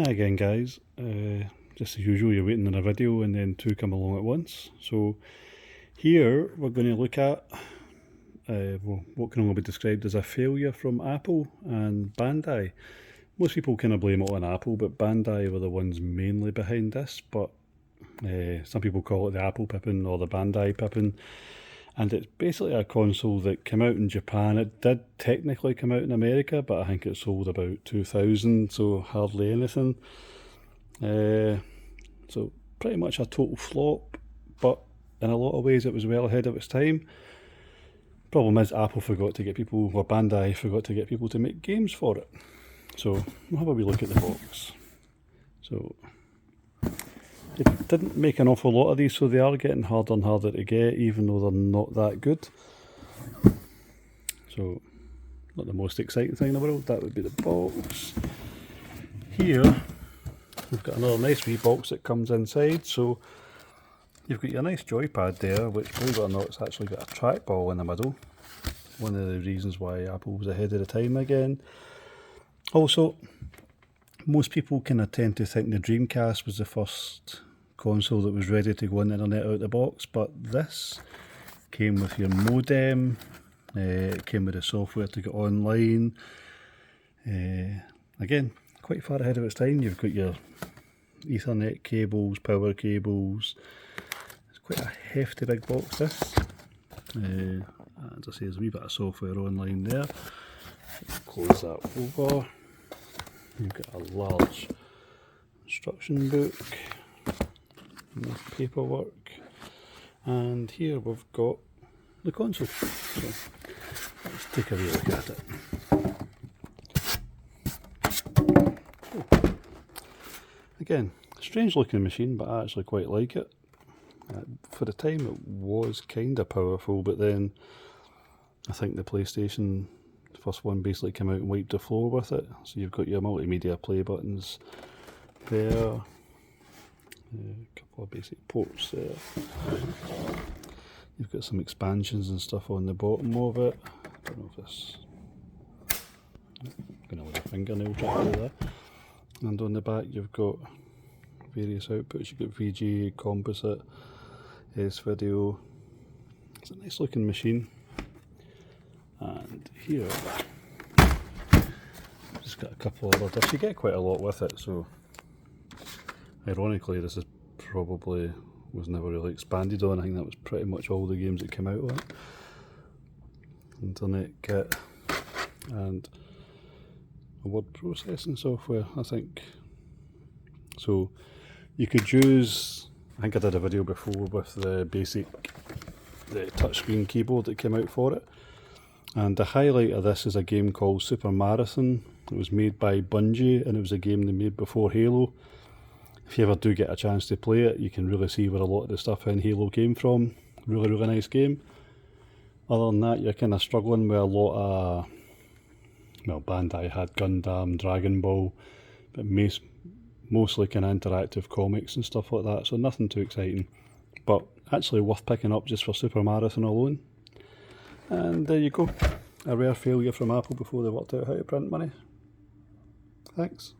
Hi again guys, just as usual you're waiting on a video and then two come along at once. So here we're going to look at what can only be described as a failure from Apple and Bandai. Most people kind of blame it on Apple, but Bandai were the ones mainly behind this, but some people call it the Apple Pippin or the Bandai Pippin. And it's basically a console that came out in Japan. It did technically come out in America, but I think it sold about 2,000, so hardly anything. So pretty much a total flop, but in a lot of ways it was well ahead of its time. Problem is Apple forgot to get people, or Bandai forgot to get people to make games for it. So we'll have a wee look at the box. So they didn't make an awful lot of these, so they are getting harder and harder to get, even though they're not that good. So, not the most exciting thing in the world, that would be the box. Here, we've got another nice wee box that comes inside, so you've got your nice joypad there, which, believe it or not, it's actually got a trackball in the middle. One of the reasons why Apple was ahead of the time again. Also, most people kind of tend to think the Dreamcast was the first console that was ready to go on the internet out of the box, but this came with your modem, it came with the software to get online. Again, quite far ahead of its time. You've got your Ethernet cables, power cables. It's quite a hefty big box this. As I say, there's a wee bit of software online there. Close that over. You've got a large instruction book, enough paperwork, and here we've got the console. So let's take a wee look at it. Oh. Again, strange looking machine, but I actually quite like it. For the time it was kind of powerful, but then I think the PlayStation first one basically came out and wiped the floor with it. So you've got your multimedia play buttons there, a couple of basic ports there. You've got some expansions and stuff on the bottom of it. I don't know if this, I'm going to let a fingernail try to do that. And on the back you've got various outputs. You've got VGA, composite, S-video. It's a nice looking machine. And here, just got a couple of other discs. You get quite a lot with it, so ironically this is probably was never really expanded on. I think that was pretty much all the games that came out on it. Internet kit and a word processing software, I think. So you could use, I think I did a video before with the touchscreen keyboard that came out for it. And the highlight of this is a game called Super Marathon. It was made by Bungie, and it was a game they made before Halo. If you ever do get a chance to play it, you can really see where a lot of the stuff in Halo came from. Really, really nice game. Other than that, you're kind of struggling with a lot of, well, Bandai had Gundam, Dragon Ball, but mostly kind of interactive comics and stuff like that, so nothing too exciting. But actually worth picking up just for Super Marathon alone. And there you go, a rare failure from Apple before they worked out how to print money. Thanks.